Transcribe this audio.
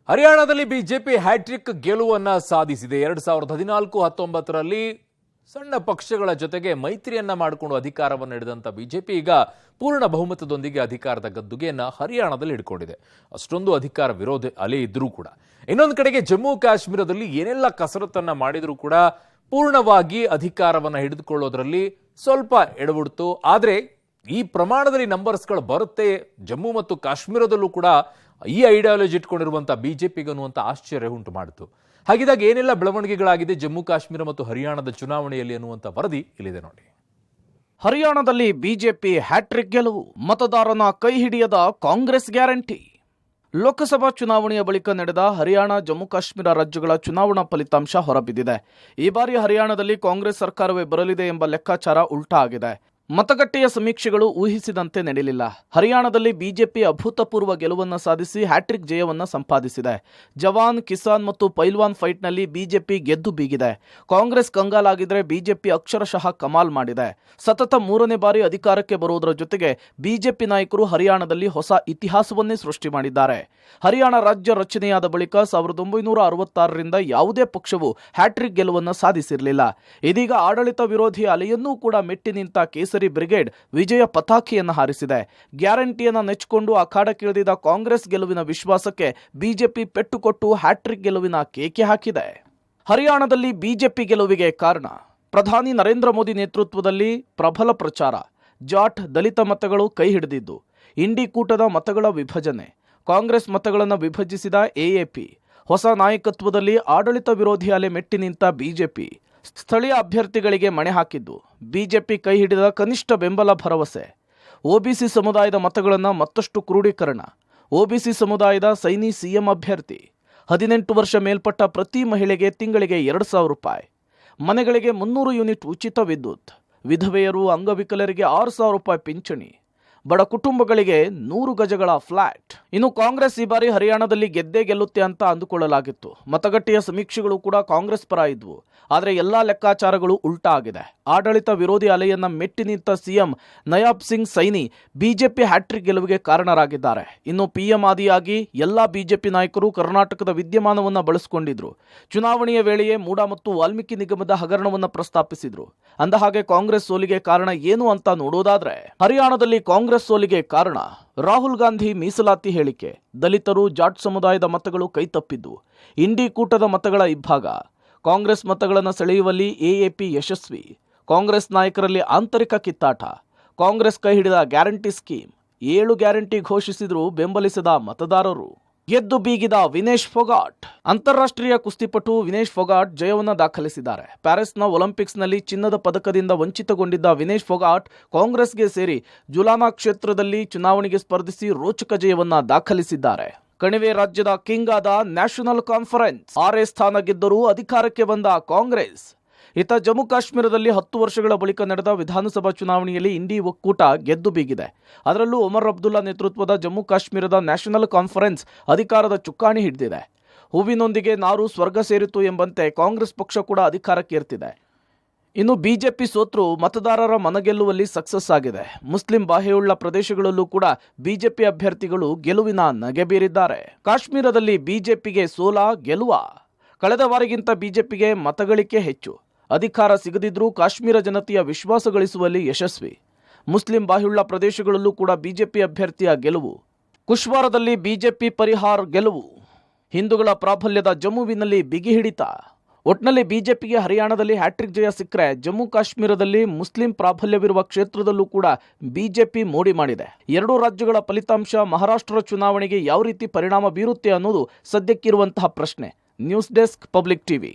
ಹರಿಯಾಣದಲ್ಲಿ BJP hat trick ಗೆಲುವನ್ನ ಸಾಧಿಸಿದೆ. 2014-19ರಲ್ಲಿ ಸಣ್ಣ ಪಕ್ಷಗಳ ಜೊತೆಗೆ ಮೈತ್ರಿಯನ್ನ ಮಾಡಿಕೊಂಡು ಅಧಿಕಾರವನ್ನು ಹಿಡಿದಂತ ಬಿಜೆಪಿ ಈಗ ಪೂರ್ಣ ಬಹುಮತದೊಂದಿಗೆ ಅಧಿಕಾರದ ಗದ್ದುಗೆಯನ್ನ ಹರಿಯಾಣದಲ್ಲಿ ಹಿಡ್ಕೊಂಡಿದೆ. ಅಷ್ಟೊಂದು ಅಧಿಕಾರ ವಿರೋಧ ಅಲೆ ಇದ್ರೂ ಕೂಡ ಇನ್ನೊಂದು ಕಡೆಗೆ ಜಮ್ಮು ಕಾಶ್ಮೀರದಲ್ಲಿ ಏನೆಲ್ಲ ಕಸರತ್ತನ್ನ ಮಾಡಿದ್ರೂ ಕೂಡ ಪೂರ್ಣವಾಗಿ ಅಧಿಕಾರವನ್ನ ಹಿಡಿದುಕೊಳ್ಳೋದ್ರಲ್ಲಿ ಸ್ವಲ್ಪ ಎಡಬಿಡ್ತು. ಆದ್ರೆ ಈ ಪ್ರಮಾಣದಲ್ಲಿ ನಂಬರ್ಸ್ಗಳು ಬರುತ್ತೆ ಜಮ್ಮು ಮತ್ತು ಕಾಶ್ಮೀರದಲ್ಲೂ ಕೂಡ ಈ ಐಡಿಯಾಲಜಿ ಇಟ್ಕೊಂಡಿರುವಂತಹ ಬಿಜೆಪಿಗೆ ಅನ್ನುವಂಥ ಆಶ್ಚರ್ಯ ಉಂಟು ಮಾಡಿತು. ಹಾಗಿದ್ದಾಗ ಏನೆಲ್ಲ ಬೆಳವಣಿಗೆಗಳಾಗಿದೆ ಜಮ್ಮು ಕಾಶ್ಮೀರ ಮತ್ತು ಹರಿಯಾಣದ ಚುನಾವಣೆಯಲ್ಲಿ ಅನ್ನುವಂಥ ವರದಿ ಇಲ್ಲಿದೆ ನೋಡಿ. ಹರಿಯಾಣದಲ್ಲಿ ಬಿಜೆಪಿ ಹ್ಯಾಟ್ರಿಕ್ ಗೆಲುವು, ಮತದಾರನ ಕೈ ಹಿಡಿಯದ ಕಾಂಗ್ರೆಸ್ ಗ್ಯಾರಂಟಿ. ಲೋಕಸಭಾ ಚುನಾವಣೆಯ ಬಳಿಕ ನಡೆದ ಹರಿಯಾಣ ಜಮ್ಮು ಕಾಶ್ಮೀರ ರಾಜ್ಯಗಳ ಚುನಾವಣಾ ಫಲಿತಾಂಶ ಹೊರಬಿದ್ದಿದೆ. ಈ ಬಾರಿ ಹರಿಯಾಣದಲ್ಲಿ ಕಾಂಗ್ರೆಸ್ ಸರ್ಕಾರವೇ ಬರಲಿದೆ ಎಂಬ ಲೆಕ್ಕಾಚಾರ ಉಲ್ಟಾ ಆಗಿದೆ. ಮತಗಟ್ಟೆಯ ಸಮೀಕ್ಷೆಗಳು ಊಹಿಸಿದಂತೆ ನಡೆಯಲಿಲ್ಲ. ಹರಿಯಾಣದಲ್ಲಿ ಬಿಜೆಪಿ ಅಭೂತಪೂರ್ವ ಗೆಲುವನ್ನು ಸಾಧಿಸಿ ಹ್ಯಾಟ್ರಿಕ್ ಜಯವನ್ನು ಸಂಪಾದಿಸಿದೆ. ಜವಾನ್, ಕಿಸಾನ್ ಮತ್ತು ಪೈಲ್ವಾನ್ ಫೈಟ್ನಲ್ಲಿ ಬಿಜೆಪಿ ಗೆದ್ದು ಬೀಗಿದೆ. ಕಾಂಗ್ರೆಸ್ ಕಂಗಾಲಾಗಿದ್ರೆ ಬಿಜೆಪಿ ಅಕ್ಷರಶಃ ಕಮಾಲ್ ಮಾಡಿದೆ. ಸತತ 3ನೇ ಬಾರಿ ಅಧಿಕಾರಕ್ಕೆ ಬರುವುದರ ಜೊತೆಗೆ ಬಿಜೆಪಿ ನಾಯಕರು ಹರಿಯಾಣದಲ್ಲಿ ಹೊಸ ಇತಿಹಾಸವನ್ನೇ ಸೃಷ್ಟಿ ಮಾಡಿದ್ದಾರೆ. ಹರಿಯಾಣ ರಾಜ್ಯ ರಚನೆಯಾದ ಬಳಿಕ 1966ರಿಂದ ಯಾವುದೇ ಪಕ್ಷವು ಹ್ಯಾಟ್ರಿಕ್ ಗೆಲುವನ್ನು ಸಾಧಿಸಿರಲಿಲ್ಲ. ಇದೀಗ ಆಡಳಿತ ವಿರೋಧಿ ಅಲೆಯನ್ನೂ ಕೂಡ ಮೆಟ್ಟಿ ನಿಂತ ಕೇಸರಿ ಬ್ರಿಗೇಡ್ ವಿಜಯ ಪತಾಕೆಯನ್ನು ಹಾರಿಸಿದೆ. ಗ್ಯಾರಂಟಿಯನ್ನು ನೆಚ್ಚಿಕೊಂಡು ಅಖಾಡಕ್ಕಿಳಿದಿದ್ದ ಕಾಂಗ್ರೆಸ್ ಗೆಲುವಿನ ವಿಶ್ವಾಸಕ್ಕೆ ಬಿಜೆಪಿ ಪೆಟ್ಟು ಕೊಟ್ಟು ಹ್ಯಾಟ್ರಿಕ್ ಗೆಲುವಿನ ಕೇಕೆ ಹಾಕಿದೆ. ಹರಿಯಾಣದಲ್ಲಿ ಬಿಜೆಪಿ ಗೆಲುವಿಗೆ ಕಾರಣ ಪ್ರಧಾನಿ ನರೇಂದ್ರ ಮೋದಿ ನೇತೃತ್ವದಲ್ಲಿ ಪ್ರಬಲ ಪ್ರಚಾರ, ಜಾಟ್ ದಲಿತ ಮತಗಳು ಕೈ ಹಿಡಿದಿದ್ದು, ಇಂಡಿ ಕೂಟದ ಮತಗಳ ವಿಭಜನೆ, ಕಾಂಗ್ರೆಸ್ ಮತಗಳನ್ನು ವಿಭಜಿಸಿದ ಎಎಪಿ, ಹೊಸ ನಾಯಕತ್ವದಲ್ಲಿ ಆಡಳಿತ ವಿರೋಧಿ ಅಲೆ ಮೆಟ್ಟಿ ನಿಂತ ಬಿಜೆಪಿ, ಸ್ಥಳೀಯ ಅಭ್ಯರ್ಥಿಗಳಿಗೆ ಮಣೆ ಹಾಕಿದ್ದು, ಬಿಜೆಪಿ ಕೈ ಹಿಡಿದ ಕನಿಷ್ಠ ಬೆಂಬಲ ಭರವಸೆ, ಒಬಿಸಿ ಸಮುದಾಯದ ಮತಗಳನ್ನು ಮತ್ತಷ್ಟು ಕ್ರೋಢೀಕರಣ, ಒಬಿಸಿ ಸಮುದಾಯದ ಸೈನಿ ಸಿಎಂ ಅಭ್ಯರ್ಥಿ, 18 ವರ್ಷ ಮೇಲ್ಪಟ್ಟ ಪ್ರತಿ ಮಹಿಳೆಗೆ ತಿಂಗಳಿಗೆ 2,000 ರೂಪಾಯಿ, ಮನೆಗಳಿಗೆ 300 ಯೂನಿಟ್ ಉಚಿತ ವಿದ್ಯುತ್, ವಿಧವೆಯರು ಅಂಗವಿಕಲರಿಗೆ 6,000 ರೂಪಾಯಿ ಪಿಂಚಣಿ, ಬಡ ಕುಟುಂಬಗಳಿಗೆ 100 ಗಜಗಳ ಫ್ಲಾಟ್. ಇನ್ನು ಕಾಂಗ್ರೆಸ್ ಈ ಬಾರಿ ಹರಿಯಾಣದಲ್ಲಿ ಗೆದ್ದೇ ಗೆಲ್ಲುತ್ತೆ ಅಂತ ಅಂದುಕೊಳ್ಳಲಾಗಿತ್ತು. ಮತಗಟ್ಟೆಯ ಸಮೀಕ್ಷೆಗಳು ಕೂಡ ಕಾಂಗ್ರೆಸ್ ಪರ ಇದ್ವು. ಆದರೆ ಎಲ್ಲಾ ಲೆಕ್ಕಾಚಾರಗಳು ಉಲ್ಟಾ ಆಗಿದೆ. ಆಡಳಿತ ವಿರೋಧಿ ಅಲೆಯನ್ನ ಮೆಟ್ಟಿ ನಿಂತ CM Nayab Singh Saini BJP hat trick ಗೆಲುವಿಗೆ ಕಾರಣರಾಗಿದ್ದಾರೆ. ಇನ್ನು ಪಿಎಂ ಆದಿಯಾಗಿ ಎಲ್ಲಾ ಬಿಜೆಪಿ ನಾಯಕರು ಕರ್ನಾಟಕದ ವಿದ್ಯಮಾನವನ್ನ ಬಳಸಿಕೊಂಡಿದ್ರು. ಚುನಾವಣೆಯ ವೇಳೆಯೇ ಮೂಡಾ ಮತ್ತು ವಾಲ್ಮೀಕಿ ನಿಗಮದ ಹಗರಣವನ್ನ ಪ್ರಸ್ತಾಪಿಸಿದ್ರು. ಅಂದಹಾಗೆ ಕಾಂಗ್ರೆಸ್ ಸೋಲಿಗೆ ಕಾರಣ ಏನು ಅಂತ ನೋಡೋದಾದ್ರೆ, ಹರಿಯಾಣದಲ್ಲಿ ಕಾಂಗ್ರೆಸ್ ಸೋಲಿಗೆ ಕಾರಣ ರಾಹುಲ್ ಗಾಂಧಿ ಮೀಸಲಾತಿ ಹೇಳಿಕೆ, ದಲಿತರು ಜಾಟ್ ಸಮುದಾಯದ ಮತಗಳು ಕೈತಪ್ಪಿದ್ದು, ಇಂಡಿ ಕೂಟದ ಮತಗಳ ಇಬ್ಬಾಗ, ಕಾಂಗ್ರೆಸ್ ಮತಗಳನ್ನು ಸೆಳೆಯುವಲ್ಲಿ ಎಎಪಿ ಯಶಸ್ವಿ, ಕಾಂಗ್ರೆಸ್ ನಾಯಕರಲ್ಲಿ ಆಂತರಿಕ ಕಿತ್ತಾಟ, ಕಾಂಗ್ರೆಸ್ ಕೈ ಹಿಡಿದ ಗ್ಯಾರಂಟಿ ಸ್ಕೀಮ್, 7 ಗ್ಯಾರಂಟಿ ಘೋಷಿಸಿದರೂ ಬೆಂಬಲಿಸದ ಮತದಾರರು, ಗೆದ್ದು ಬೀಗಿದ ವಿನೇಶ್ ಫೊಗಾಟ್. ಅಂತಾರಾಷ್ಟ್ರೀಯ ಕುಸ್ತಿಪಟು ವಿನೇಶ್ ಫೊಗಾಟ್ ಜಯವನ್ನು ದಾಖಲಿಸಿದ್ದಾರೆ. ಪ್ಯಾರಿಸ್ನ ಒಲಿಂಪಿಕ್ಸ್ನಲ್ಲಿ ಚಿನ್ನದ ಪದಕದಿಂದ ವಂಚಿತಗೊಂಡಿದ್ದ ವಿನೇಶ್ ಫೊಗಾಟ್ ಕಾಂಗ್ರೆಸ್ಗೆ ಸೇರಿ ಜುಲಾನಾ ಕ್ಷೇತ್ರದಲ್ಲಿ ಚುನಾವಣೆಗೆ ಸ್ಪರ್ಧಿಸಿ ರೋಚಕ ಜಯವನ್ನ ದಾಖಲಿಸಿದ್ದಾರೆ. ಕಣಿವೆ ರಾಜ್ಯದ ಕಿಂಗ್ ಆದ ನ್ಯಾಷನಲ್ ಕಾನ್ಫರೆನ್ಸ್ 6ನೇ ಸ್ಥಾನ ಗೆದ್ದರೂ ಅಧಿಕಾರಕ್ಕೆ ಬಂದ ಕಾಂಗ್ರೆಸ್. ಇತ್ತ ಜಮ್ಮು ಕಾಶ್ಮೀರದಲ್ಲಿ 10 ವರ್ಷಗಳ ಬಳಿಕ ನಡೆದ ವಿಧಾನಸಭಾ ಚುನಾವಣೆಯಲ್ಲಿ ಇಂಡಿ ಒಕ್ಕೂಟ ಗೆದ್ದು ಬೀಗಿದೆ. ಅದರಲ್ಲೂ ಒಮರ್ ಅಬ್ದುಲ್ಲಾ ನೇತೃತ್ವದ ಜಮ್ಮು ಕಾಶ್ಮೀರದ ನ್ಯಾಷನಲ್ ಕಾನ್ಫರೆನ್ಸ್ ಅಧಿಕಾರದ ಚುಕ್ಕಾಣಿ ಹಿಡಿದಿದೆ. ಹೂವಿನೊಂದಿಗೆ ನಾರು ಸ್ವರ್ಗ ಸೇರಿತು ಎಂಬಂತೆ ಕಾಂಗ್ರೆಸ್ ಪಕ್ಷ ಕೂಡ ಅಧಿಕಾರಕ್ಕೆ ಏರ್ತಿದೆ. ಇನ್ನು ಬಿಜೆಪಿ ಸೋತ್ರು ಮತದಾರರ ಮನಗೆಲ್ಲುವಲ್ಲಿ ಸಕ್ಸಸ್ ಆಗಿದೆ. ಮುಸ್ಲಿಂ ಬಾಹೆಯುಳ್ಳ ಪ್ರದೇಶಗಳಲ್ಲೂ ಕೂಡ ಬಿಜೆಪಿ ಅಭ್ಯರ್ಥಿಗಳು ಗೆಲುವಿನ ನಗೆ ಬೀರಿದ್ದಾರೆ. ಕಾಶ್ಮೀರದಲ್ಲಿ ಬಿಜೆಪಿಗೆ ಸೋಲ ಗೆಲುವ, ಕಳೆದ ಬಾರಿಗಿಂತ ಬಿಜೆಪಿಗೆ ಮತಗಳಿಕೆ ಹೆಚ್ಚು, ಅಧಿಕಾರ ಸಿಗದಿದ್ರೂ ಕಾಶ್ಮೀರ ಜನತೆಯ ವಿಶ್ವಾಸ ಗಳಿಸುವಲ್ಲಿ ಯಶಸ್ವಿ. ಮುಸ್ಲಿಂ ಬಾಹ್ಯುಳ್ಳ ಪ್ರದೇಶಗಳಲ್ಲೂ ಕೂಡ ಬಿಜೆಪಿ ಅಭ್ಯರ್ಥಿಯ ಗೆಲುವು. ಕುಶ್ವಾರದಲ್ಲಿ ಬಿಜೆಪಿ ಪರಿಹಾರ್ ಗೆಲುವು. ಹಿಂದೂಗಳ ಪ್ರಾಬಲ್ಯದ ಜಮ್ಮುವಿನಲ್ಲಿ ಬಿಗಿ ಹಿಡಿತ. ಒಟ್ನಲ್ಲಿ ಬಿಜೆಪಿಗೆ ಹರಿಯಾಣದಲ್ಲಿ ಹ್ಯಾಟ್ರಿಕ್ ಜಯ ಸಿಕ್ಕರೆ ಜಮ್ಮು ಕಾಶ್ಮೀರದಲ್ಲಿ ಮುಸ್ಲಿಂ ಪ್ರಾಬಲ್ಯವಿರುವ ಕ್ಷೇತ್ರದಲ್ಲೂ ಕೂಡ ಬಿಜೆಪಿ ಮೋಡಿ ಮಾಡಿದೆ. 2 ರಾಜ್ಯಗಳ ಫಲಿತಾಂಶ ಮಹಾರಾಷ್ಟ್ರ ಚುನಾವಣೆಗೆ ಯಾವ ರೀತಿ ಪರಿಣಾಮ ಬೀರುತ್ತೆ ಅನ್ನೋದು ಸದ್ಯಕ್ಕಿರುವಂತಹ ಪ್ರಶ್ನೆ. News desk, public TV.